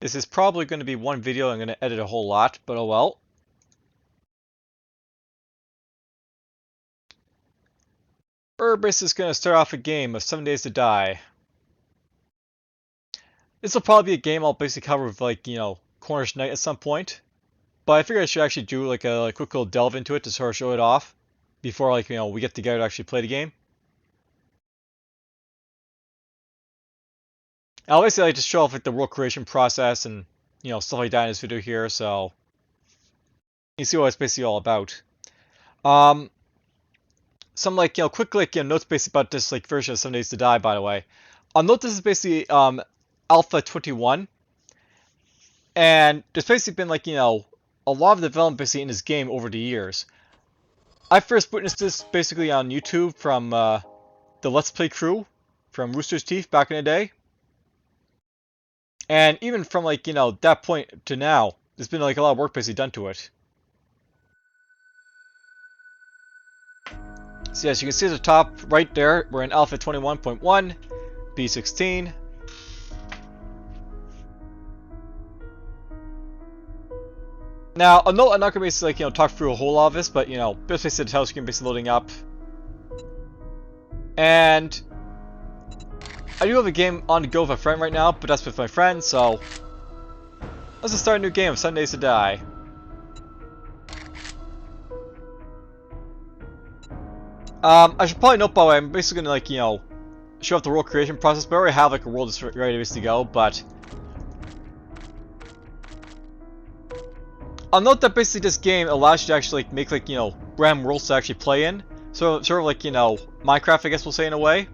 This is probably going to be one video I'm going to edit a whole lot, but oh well. Burbis is going to start off a game of 7 Days to Die. This will probably be a game I'll basically cover with, like, Cornish Knight at some point. But I figured I should actually do like a quick little delve into it to sort of show it off before, like, we get together to actually play the game. I'll basically like to show off like the world creation process and stuff like that in this video here, so you see what it's basically all about. Some like quick like notes basically about this like version of 7 Days to Die. By the way, I'll note this is basically Alpha 21, and there's basically been like a lot of development basically in this game over the years. I first witnessed this basically on YouTube from the Let's Play crew from Rooster's Teeth back in the day. And even from like, that point to now, there's been like a lot of work basically done to it. So yes, you can see at the top right there, we're in Alpha 21.1, B16. Now, I'm not going to basically like, talk through a whole lot of this, but basically the title screen basically loading up. And I do have a game on the go with a friend right now, but that's with my friend, so let's just start a new game of 7 Days to Die. I should probably note, by the way, I'm basically gonna like, show off the world creation process, but I already have like a world that's ready to basically go, but I'll note that basically this game allows you to actually like make like, random worlds to actually play in. So sort of like, Minecraft, I guess we'll say in a way.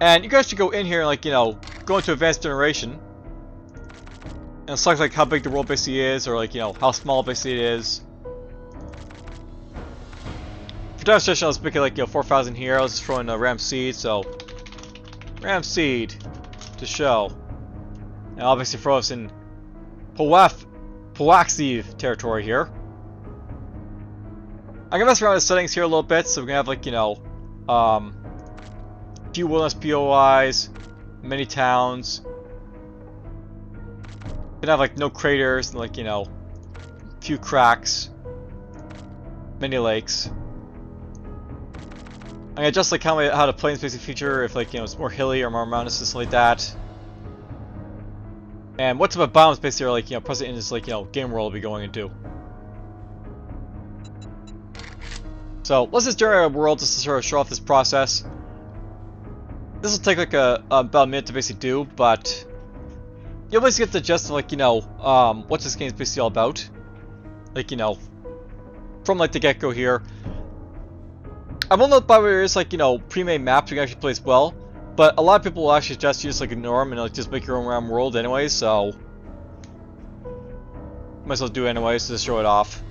And you can actually go in here and like, go into advanced generation and select like how big the world basically is, or like, how small basically it is. For demonstration, let's make it like 4,000 here. I'll just throw in a ram seed, so ram seed to show. And I'll obviously throw us in Poaxiv territory here. I'm gonna mess around with the settings here a little bit, so we're gonna have like few wilderness POIs, many towns. Gonna have like no craters and like few cracks, many lakes. I'm gonna adjust like how the plains basically feature, if like it's more hilly or more mountainous and stuff like that. And what type of biomes basically are like present in this like game world we'll be going into. So let's just generate a world just to sort of show off this process. This will take like about a minute to basically do, but you'll basically get the gist of like what this game is basically all about. Like from like the get-go here. I will note by the way there is like pre-made maps you can actually play as well, but a lot of people will actually just use like ignore them and like just make your own random world anyway. So might as well do it anyway, so just show it off.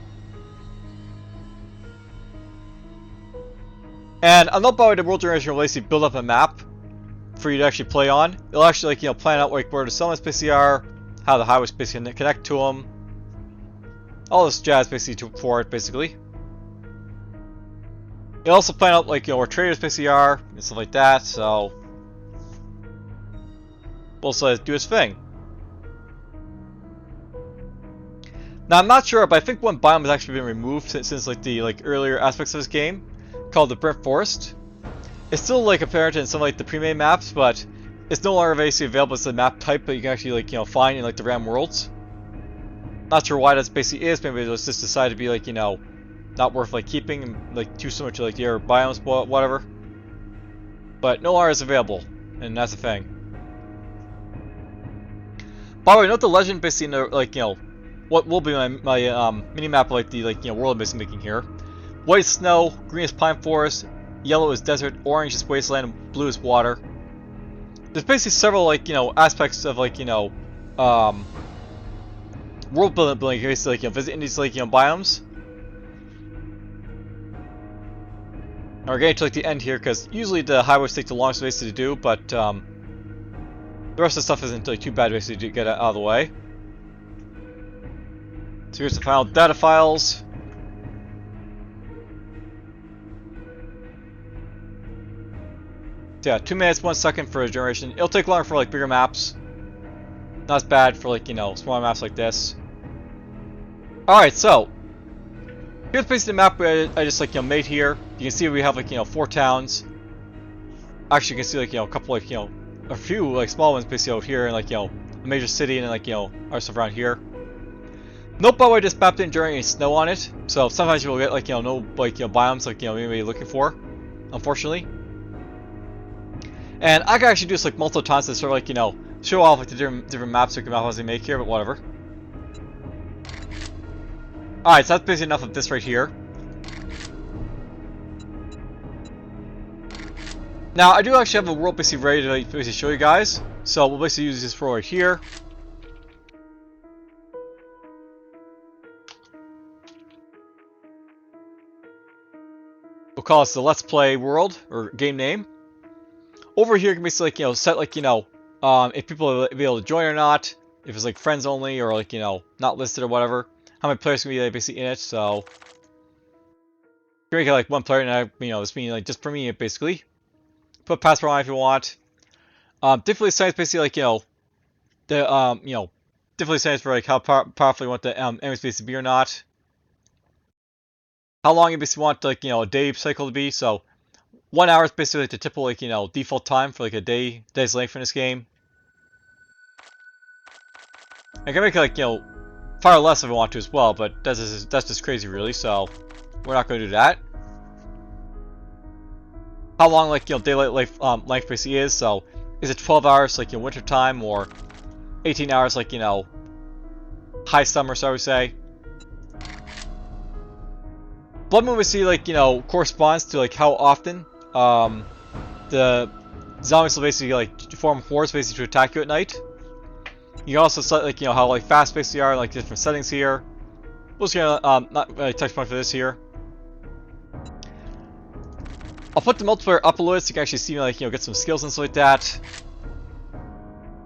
And I'll note by the way the world generation will basically build up a map for you to actually play on. It'll actually like plan out like where the settlements basically are, how the highways basically connect to them, all this jazz basically for it basically. It'll also plan out like where traders basically are and stuff like that. So we'll also do its thing. Now I'm not sure, but I think one biome has actually been removed since like the earlier aspects of this game, called the Burnt Forest. It's still like apparent in some like the pre-made maps, but it's no longer basically available as a map type that you can actually like find in like the random worlds. Not sure why that basically is. Maybe it was just decided to be like not worth like keeping, and like too similar to like the other biomes, whatever. But no longer is available, and that's the thing. By the way, note the legend basically in the like what will be my mini map of like the world I'm basically making here. White is snow, green is pine forest, yellow is desert, orange is wasteland, and blue is water. There's basically several like aspects of like world building basically like visiting these like biomes. And we're getting to like the end here because usually the highways take the longest basically to do, but the rest of the stuff isn't like too bad basically to get out of the way. So here's the final data files. So yeah, 2 minutes, 1 second for a generation. It'll take longer for like bigger maps. Not as bad for like, you know, smaller maps like this. Alright, so here's basically the map I just like, you know, made here. You can see we have like, you know, 4 towns. Actually, you can see like, you know, a couple like, you know, a few like small ones basically out here and like, you know, a major city and then like, you know, other stuff around here. Nope, by the way, this map didn't generate any snow on it, so sometimes you will get like, you know, no like, you know, biomes like, you know, maybe looking for, unfortunately. And I can actually do this like multiple times to sort of like, you know, show off like the different maps you can obviously make here, but whatever. Alright, so that's basically enough of this right here. Now, I do actually have a world basically ready to like, basically show you guys. So we'll basically use this for right here. We'll call this the Let's Play world, or game name. Over here, you can basically like, you know, set like, you know, if people will be able to join or not. If it's like friends only, or like, you know, not listed or whatever. How many players can be like, basically in it, so... You can make it like 1 player, and I, you know, this means like just for me, basically. Put password on if you want. Difficulty settings basically like, you know, the, you know, difficulty settings for like how powerful you want the enemy space to be or not. How long you basically want like, you know, a day cycle to be, so 1 hour is basically like the typical like, you know, default time for like a day's length in this game. I can make it like, you know, far less if I want to as well, but that's just crazy really, so we're not going to do that. How long like, you know, daylight length basically is, so is it 12 hours like in winter time or 18 hours like, you know, high summer, so I would say. Blood moon we see like, you know, corresponds to like how often the zombies will basically like form hordes basically to attack you at night. You can also set like, you know, how like fast basically are, like different settings here. We'll just gonna not really touch point for this here. I'll put the multiplayer up a little so you can actually see like, you know, get some skills and stuff like that.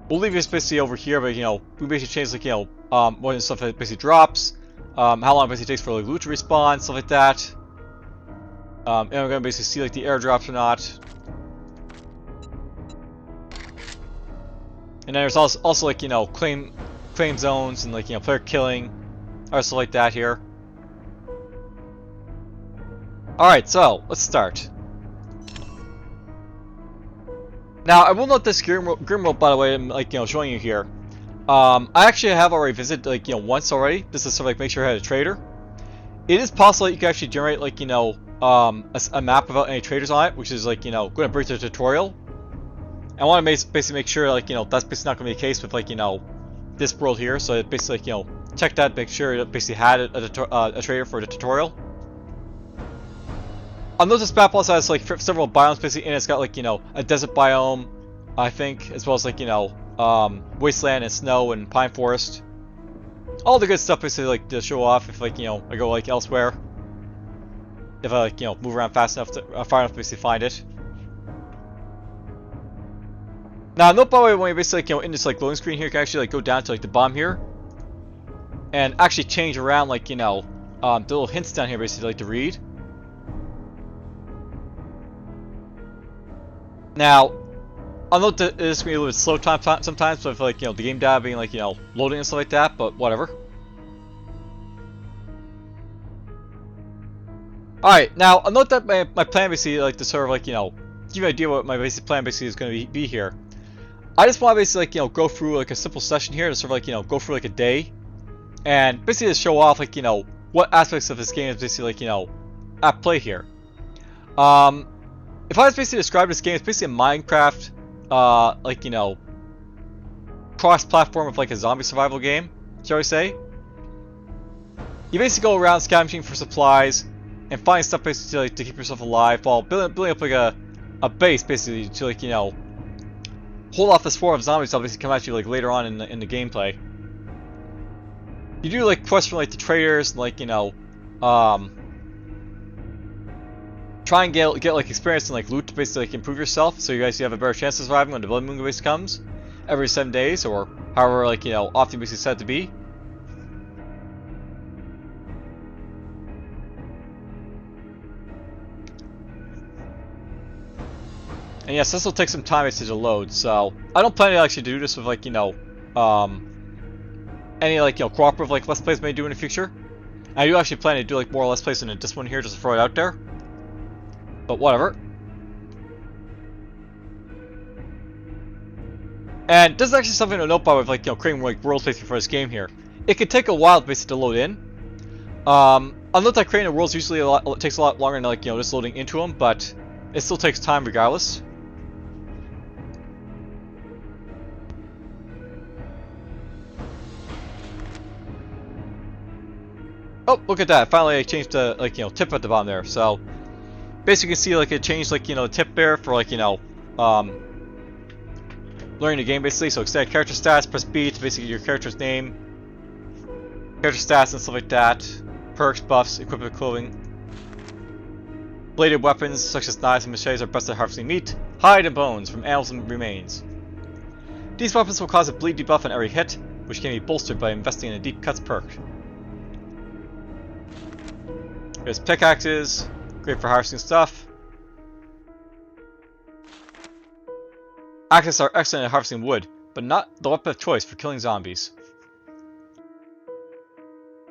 We'll leave this basically over here, but you know, we basically change like, you know, what stuff that basically drops, how long it basically takes for like loot to respawn, stuff like that. And we're gonna basically see like the airdrops or not. And then there's also like, you know, claim zones and like, you know, player killing, or stuff like that here. Alright, so let's start. Now, I will note this Grimworld, by the way, I'm like, you know, showing you here. I actually have already visited, like, you know, once already. This is sort of like make sure I had a trader. It is possible that you can actually generate, like, you know, a map without any traders on it, which is like, you know, going to break the tutorial. I want to basically make sure, like, you know, that's basically not going to be the case with, like, you know, this world here. So it basically, like, you know, check that, make sure it basically had a trader for the tutorial. I'll note this map also has like several biomes basically in it. It's got like, you know, a desert biome, I think, as well as like, you know, wasteland and snow and pine forest. All the good stuff basically like to show off if like, you know, I go like elsewhere. If I like, you know, move around fast enough to, far enough to basically find it. Now note by the way, when you basically like, you know, in this like loading screen here, you can actually like go down to like the bottom here. And actually change around like, you know, the little hints down here basically like to read. Now, I'll note that this can be a little bit slow time sometimes, so I feel like, you know, the game data being like, you know, loading and stuff like that, but whatever. Alright, now, I'll note that my plan basically, like, to sort of, like, you know, give you an idea what my basic plan basically is going to be here. I just want to basically, like, you know, go through, like, a simple session here to sort of, like, you know, go through, like, a day. And basically to show off, like, you know, what aspects of this game is basically, like, you know, at play here. If I was basically describe this game, it's basically a Minecraft, like, you know, cross-platform of like a zombie survival game, shall we say. You basically go around scavenging for supplies and find stuff basically like, to keep yourself alive while building up like a base basically to like, you know, hold off this swarm of zombies that basically come at you like later on in the gameplay. You do like quests from like the traders and like, you know, try and get like experience and like loot to basically like improve yourself, so you guys have a better chance of surviving when the blood moon base comes every 7 days or however like, you know, often basically said to be. And yes, this will take some time to load, so I don't plan to actually do this with like, you know, any like cooperative like Let's Plays may do in the future. I do actually plan to do like more Let's Plays than this one here, just to throw it out there. But whatever. And this is actually something to note about with like creating like world space for this game here. It could take a while basically to load in. I'll note that creating a world usually takes a lot longer than like just loading into them, but it still takes time regardless. Oh, look at that! Finally, I changed the like tip at the bottom there. So basically, you can see like it changed like the tip there for like learning the game basically. So extend character stats, press B to basically your character's name, character stats and stuff like that. Perks, buffs, equipment, clothing. Bladed weapons such as knives and machetes are best at harvesting meat, hide, and bones from animals and remains. These weapons will cause a bleed debuff on every hit, which can be bolstered by investing in a deep cuts perk. There's pickaxes, great for harvesting stuff. Axes are excellent at harvesting wood, but not the weapon of choice for killing zombies.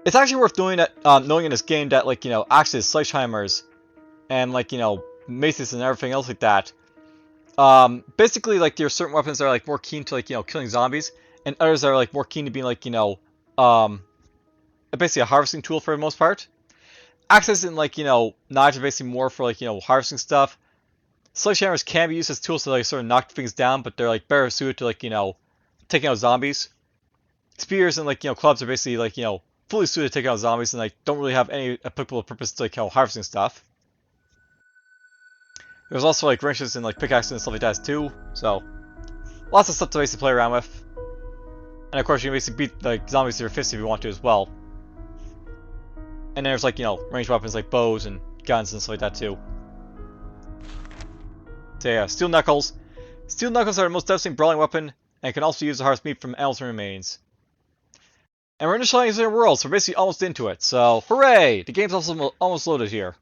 It's actually worth knowing that knowing in this game that like axes, sledgehammers, and like maces and everything else like that. Basically like there are certain weapons that are like more keen to like killing zombies, and others that are like more keen to being like basically a harvesting tool for the most part. Axes and like knives are basically more for like harvesting stuff. Sledgehammers can be used as tools to like sort of knock things down, but they're like better suited to like taking out zombies. Spears and like clubs are basically like fully suited to take out zombies, and like don't really have any applicable purpose to like harvesting stuff. There's also like wrenches and like pickaxes and stuff like that too, so lots of stuff to basically play around with. And of course you can basically beat like zombies with your fists if you want to as well. And then there's like ranged weapons like bows and guns and stuff like that too. So yeah, steel knuckles. Steel knuckles are the most devastating brawling weapon, and can also use to harvest meat from animals and remains. And we're initializing the world, so we're basically almost into it. So hooray! The game's also almost loaded here.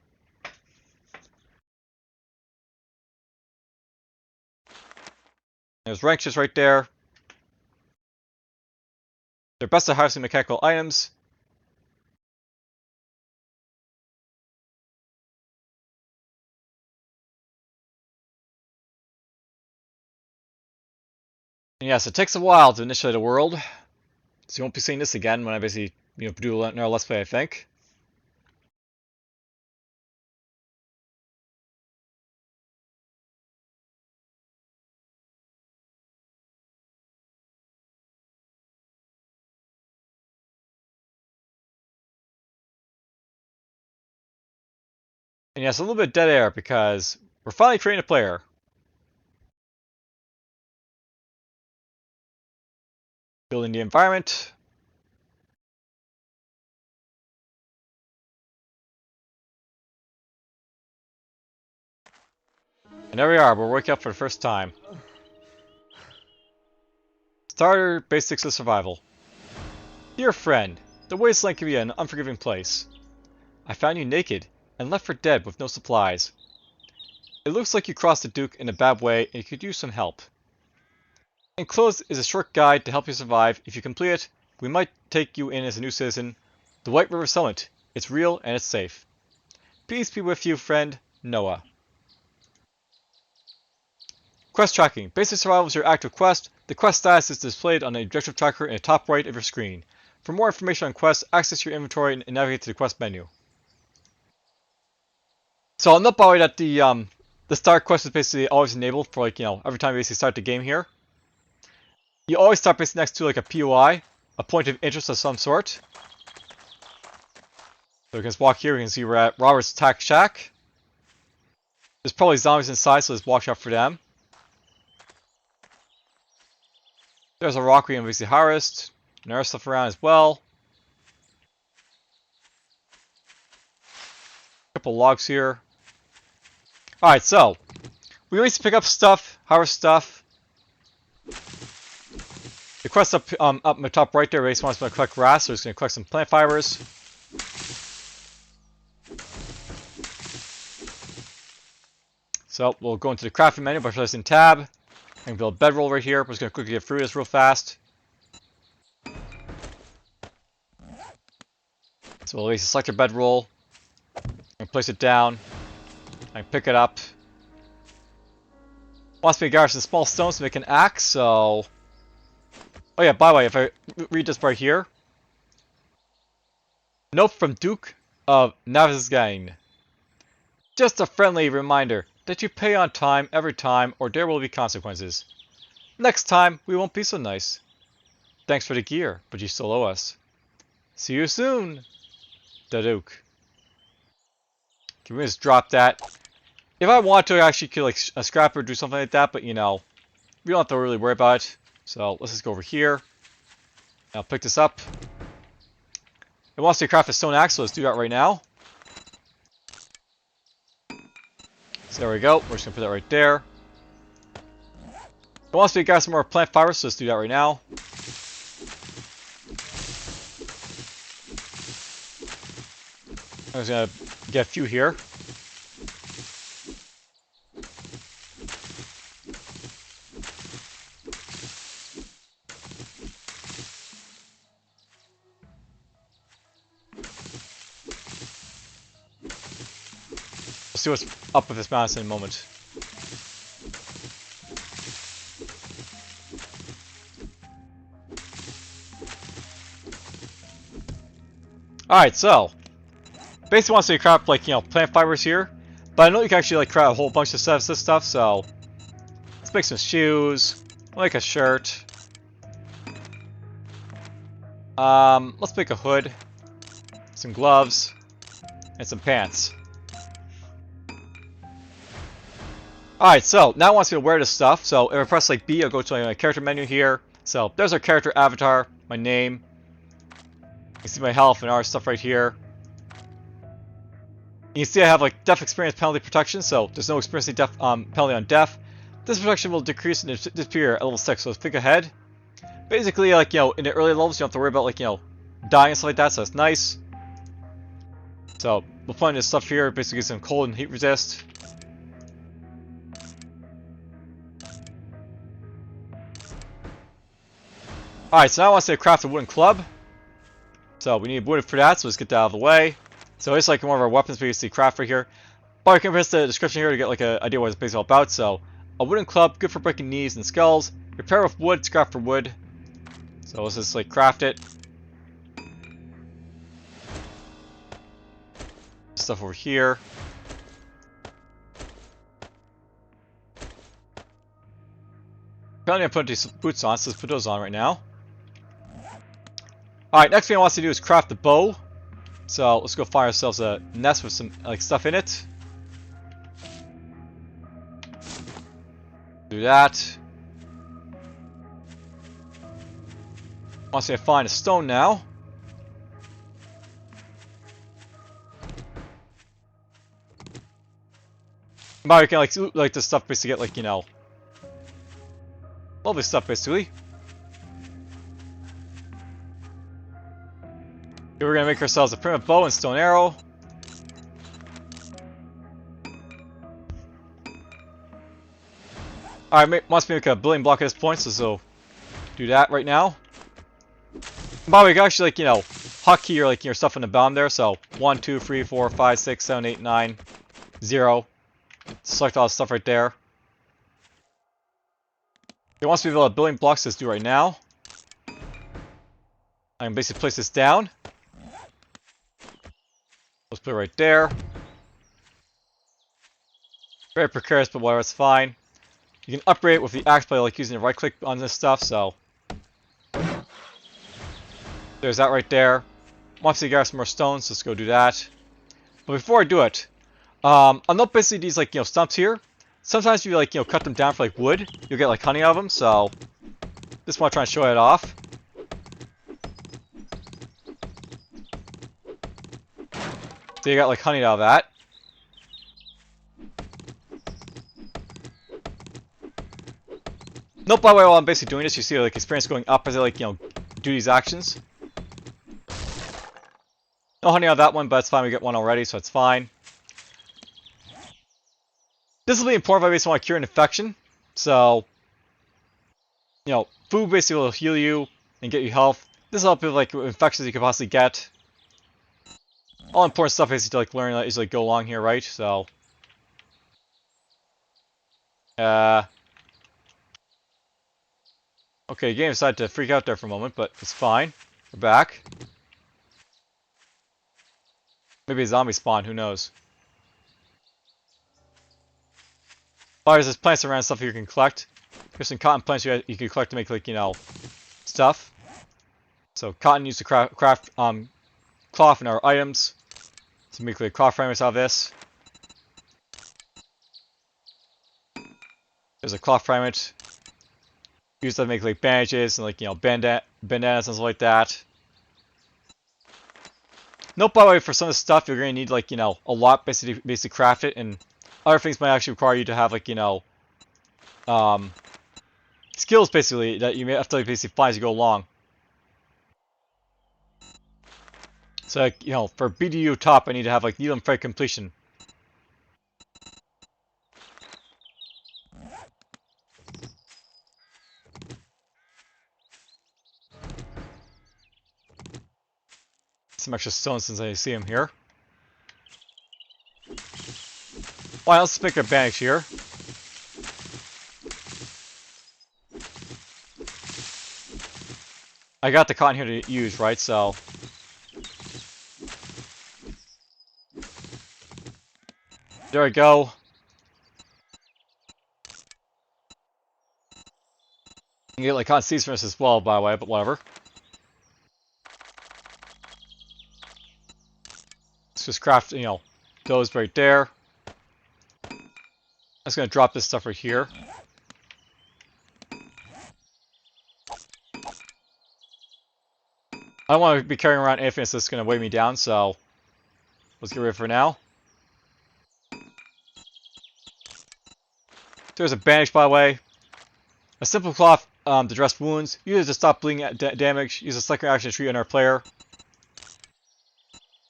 There's wrenches right there. They're best at harvesting mechanical items. And yes, it takes a while to initiate a world, so you won't be seeing this again when I basically do another Let's Play, I think. And yes, a little bit dead air because we're finally creating a player. Building the environment. And there we are, we're waking up for the first time. Starter Basics of Survival. Dear friend, the wasteland can be an unforgiving place. I found you naked and left for dead with no supplies. It looks like you crossed the Duke in a bad way and you could use some help. Enclosed is a short guide to help you survive. If you complete it, we might take you in as a new citizen. The White River Settlement. It's real and it's safe. Peace be with you, friend, Noah. Quest tracking. Basic survival is your active quest. The quest status is displayed on the objective tracker in the top right of your screen. For more information on quests, access your inventory and navigate to the quest menu. So I'll note by the way that the start quest is basically always enabled for like every time you basically start the game here. You always start basically next to like a POI, a point of interest of some sort. So we can just walk here. We can see we're at Robert's Tack Shack. There's probably zombies inside, so let's watch out for them. There's a rock we can basically harvest. And there's stuff around as well. A couple logs here. Alright, so we always pick up stuff, harvest stuff. The quest up in the top right there basically wants to collect grass, so it's going to collect some plant fibers. So we'll go into the crafting menu by pressing tab. I can build a bedroll right here. We're just going to quickly get through this real fast. So we'll basically select your bedroll and place it down. I can pick it up. Wants me to gather some small stones to make an axe, so... Oh yeah, by the way, if I read this right here. Note from Duke of Navasgain. Just a friendly reminder that you pay on time every time or there will be consequences. Next time, we won't be so nice. Thanks for the gear, but you still owe us. See you soon, the Duke. Can we just drop that? If I want to, I actually could like a scrapper do something like that, but you know, we don't have to really worry about it. So let's just go over here. I'll pick this up. It wants to craft a stone axe, so let's do that right now. So there we go. We're just gonna put that right there. It wants me to gather some more plant fibers, so let's do that right now. I'm just gonna get a few here. We'll see what's up with this mountain in a moment. Alright, so basically wants to craft like, you know, plant fibers here. But I know you can actually like craft a whole bunch of this stuff, so let's make some shoes, make a shirt. Let's make a hood, some gloves, and some pants. Alright, so now it wants me to wear this stuff. So if I press like B, I'll go to my character menu here. So there's our character avatar, my name. You can see my health and our stuff right here. You can see I have like death experience penalty protection, so there's no experience death penalty on death. This protection will decrease and disappear at level 6, so let's think ahead. Basically, like, you know, in the early levels, you don't have to worry about like, you know, dying and stuff like that, so that's nice. So we'll find this stuff here, basically some cold and heat resist. Alright, so now I want to craft a wooden club. So we need wood for that, so let's get that out of the way. So it's like one of our weapons we see craft right here. But you can press the description here to get like an idea what it's basically all about. So a wooden club, good for breaking knees and skulls. Repair with wood, scrap for wood. So let's just like craft it. Stuff over here. Apparently I put these boots on, so let's put those on right now. Alright, next thing I want to do is craft the bow. So let's go find ourselves a nest with some like stuff in it. Do that. Wants me to find a stone now. But we can like loot like this stuff basically get like, you know, lovely stuff basically. Here we're gonna make ourselves a primitive bow and stone arrow. Alright, wants me to make a building block at this point, so do that right now. By the way, you can actually like, you know, hotkey your like your stuff in the bottom there, so 1, 2, 3, 4, 5, 6, 7, 8, 9, 0. Select all the stuff right there. It wants me to build a building blocks, so let's do right now. I can basically place this down. Let's put it right there. Very precarious, but whatever, it's fine. You can upgrade it with the axe by like using the right click on this stuff, so there's that right there. Wants to gather some more stones, so let's go do that. But before I do it, I'll note basically these like, you know, stumps here. Sometimes you like, you know, cut them down for like wood, you'll get like honey out of them, so just want to try and show it off. So you got like honey out of that. Note, by the way, while I'm basically doing this, you see like experience going up as I like, you know, do these actions. No honey on that one, but it's fine. We get one already, so it's fine. This will be important if I basically want to cure an infection. So, you know, food basically will heal you and get you health. This will help with like infections you could possibly get. all important stuff is to like learn is like go along here, right? So okay, the game decided to freak out there for a moment, but it's fine. We're back. Maybe a zombie spawn, who knows? There's just plants around, stuff you can collect. There's some cotton plants you can collect to make, like, you know, stuff. So cotton used to craft cloth and our items. To make like cloth fragments out of this. There's a cloth fragment. Used to make like bandages and like, you know, bandanas and stuff like that. Note, by the way, for some of the stuff you're gonna need like, you know, a lot basically craft it, and other things might actually require you to have like, you know, skills basically that you may have to like basically find as you go along. So like, you know, for BDU top I need to have like needle and thread completion. Some extra stones since I see him here. Alright, let's make a bandage here. I got the cotton here to use, right? So there we go. You can get like cotton seeds from this as well, by the way, but whatever. Let's just craft, you know, those right there. I'm just gonna drop this stuff right here. I don't want to be carrying around anything that's gonna weigh me down, so let's get rid of it for now. There's a bandage, by the way. A simple cloth to dress wounds. Use it to stop bleeding damage. Use a second action to treat another player.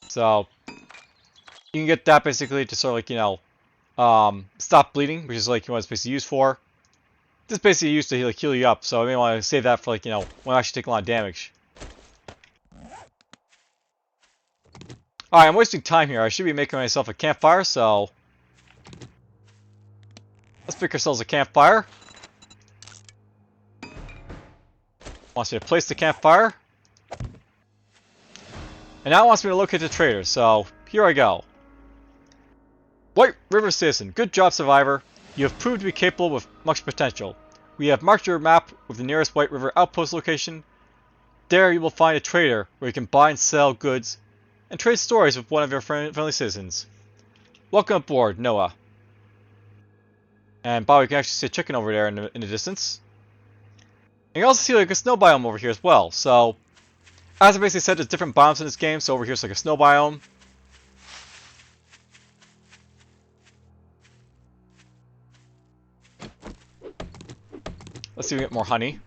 So you can get that basically to sort of like, you know, stop bleeding, which is like what it's basically used for. This is basically used to like heal you up, so I may want to save that for like, you know, when I actually take a lot of damage. Alright, I'm wasting time here. I should be making myself a campfire, so let's pick ourselves a campfire. Wants me to place the campfire. And now it wants me to locate the trader, so here I go. White River Citizen, good job, survivor. You have proved to be capable with much potential. We have marked your map with the nearest White River outpost location. There you will find a trader where you can buy and sell goods and trade stories with one of your friendly citizens. Welcome aboard, Noah. And by the way, you can actually see a chicken over there in the distance. And you can also see like a snow biome over here as well. So, as I basically said, there's different biomes in this game. So over here's like a snow biome. Let's see if we get more honey.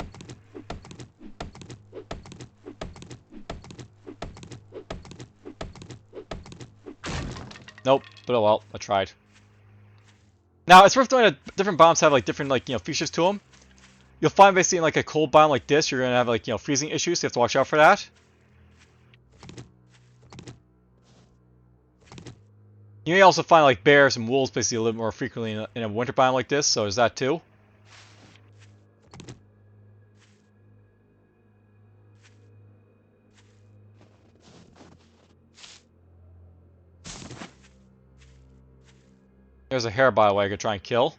Nope, but oh well, I tried. Now, it's worth knowing that different biomes have like different like, you know, features to them. You'll find basically in like a cold biome like this, you're gonna have like, you know, freezing issues, so you have to watch out for that. You may also find like bears and wolves basically a little more frequently in a winter biome like this, so there's that too. There's a hare, by the way, I could try and kill.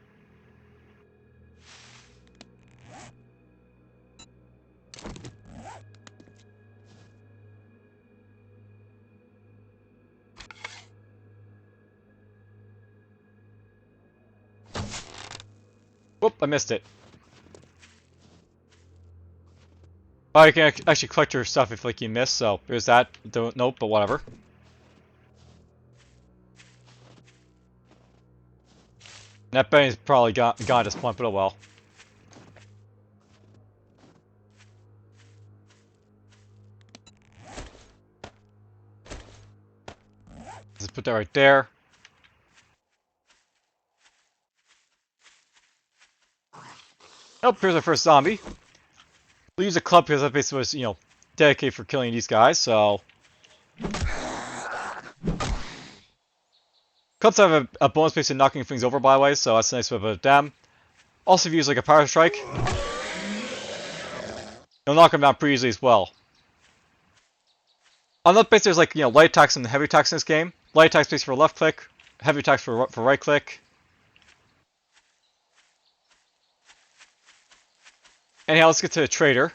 Whoop, I missed it. Oh, you can actually collect your stuff if like you miss, so there's that. Nope, but whatever. That Benny's probably gone at this point, but oh well. Just put that right there. Oh, here's our first zombie. We'll use a club because that basically was, you know, dedicated for killing these guys, so. Clubs have a bonus based on knocking things over, by the way, so that's a nice bit of them. Also, if you use like a power strike, you'll knock them down pretty easily as well. On that base, there's like, light attacks and heavy attacks in this game. Light attacks based for left click, heavy attacks for right click. Anyhow, let's get to the trader.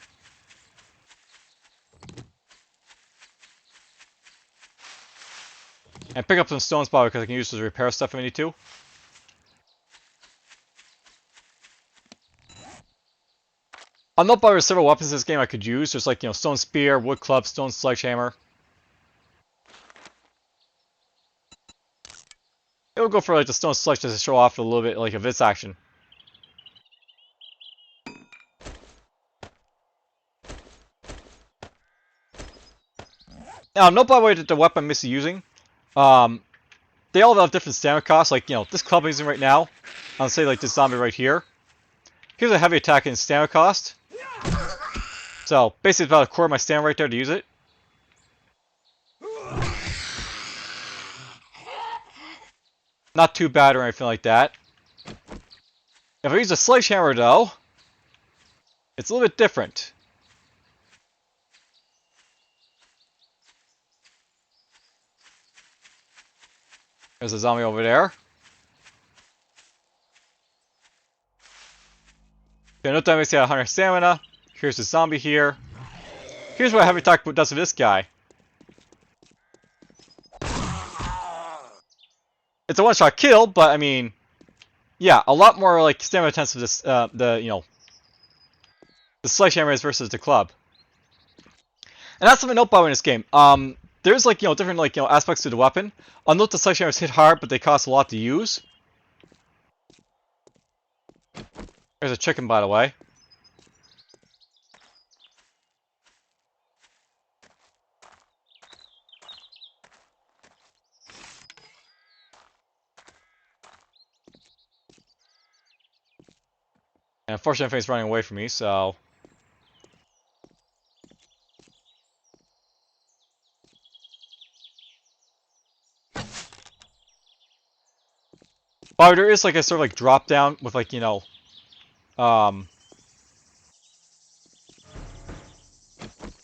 And pick up some stones, by the way, because I can use those to repair stuff if I need to. I'm not bothered with several weapons in this game I could use. There's like, stone spear, wood club, stone sledgehammer. It will go for like the stone sledge just to show off a little bit like of its action. Now, note by the way that the weapon I'm misusing. They all have different stamina costs. Like, this club I'm using right now. I'll say like this zombie right here. Here's a heavy attack and stamina cost. So basically about a quarter of my stamina right there to use it. Not too bad or anything like that. If I use a sledgehammer though, it's a little bit different. There's a zombie over there. Okay, note that makes you 100 stamina. Here's the zombie here. Here's what a heavy attack does to this guy. It's a one-shot kill, but I mean, yeah, a lot more like stamina intensive. This the sledgehammer is versus the club. And that's something to note by in this game. There's like different like aspects to the weapon. I'll note the sledgehammers hit hard, but they cost a lot to use. There's a chicken, by the way. And unfortunately, everything's running away from me, so. But there is like a sort of like drop down with like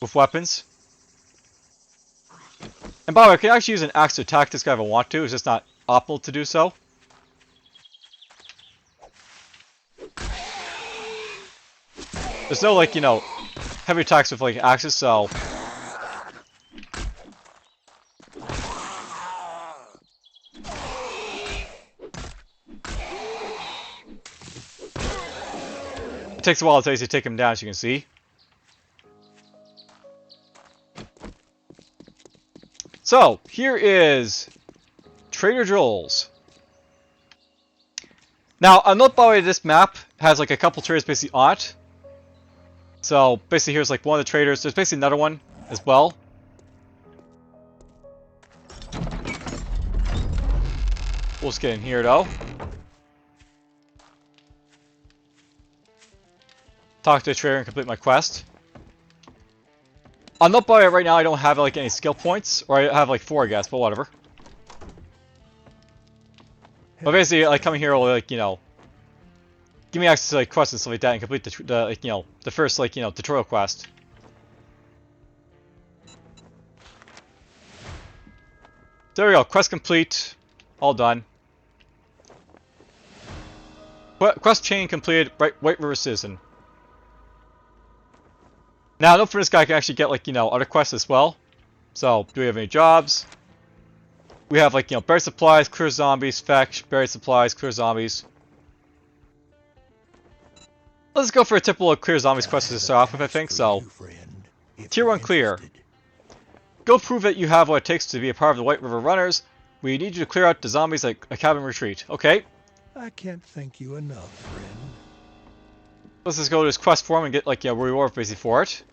with weapons. And by the way, I can actually use an axe to attack this guy if I want to. It's just not optimal to do so. There's no like heavy attacks with like axes, so. It takes a while to take him down, as you can see. So, here is Trader Joel's. Now, a note by the way, this map has like a couple traders basically on it. So, basically here's like one of the traders. There's basically another one as well. We'll just get in here though. Talk to the trader and complete my quest. I'm not by it right now. I don't have like any skill points, or I have like 4, I guess, but whatever. But basically, like coming here will like give me access to like quests and stuff like that, and complete the like the first like tutorial quest. There we go. Quest complete. All done. Quest chain completed. White River Citizen. Now, note for this guy, I can actually get, like, other quests as well. So, do we have any jobs? We have, like, buried supplies, clear zombies, fetch, buried supplies, clear zombies. Let's go for a typical clear zombies quest to start off with, I think. So, Tier 1 clear. Go prove that you have what it takes to be a part of the White River Runners. We need you to clear out the zombies like a cabin retreat. Okay. I can't thank you enough, friend. Let's just go to this quest form and get, like, a reward basically for it.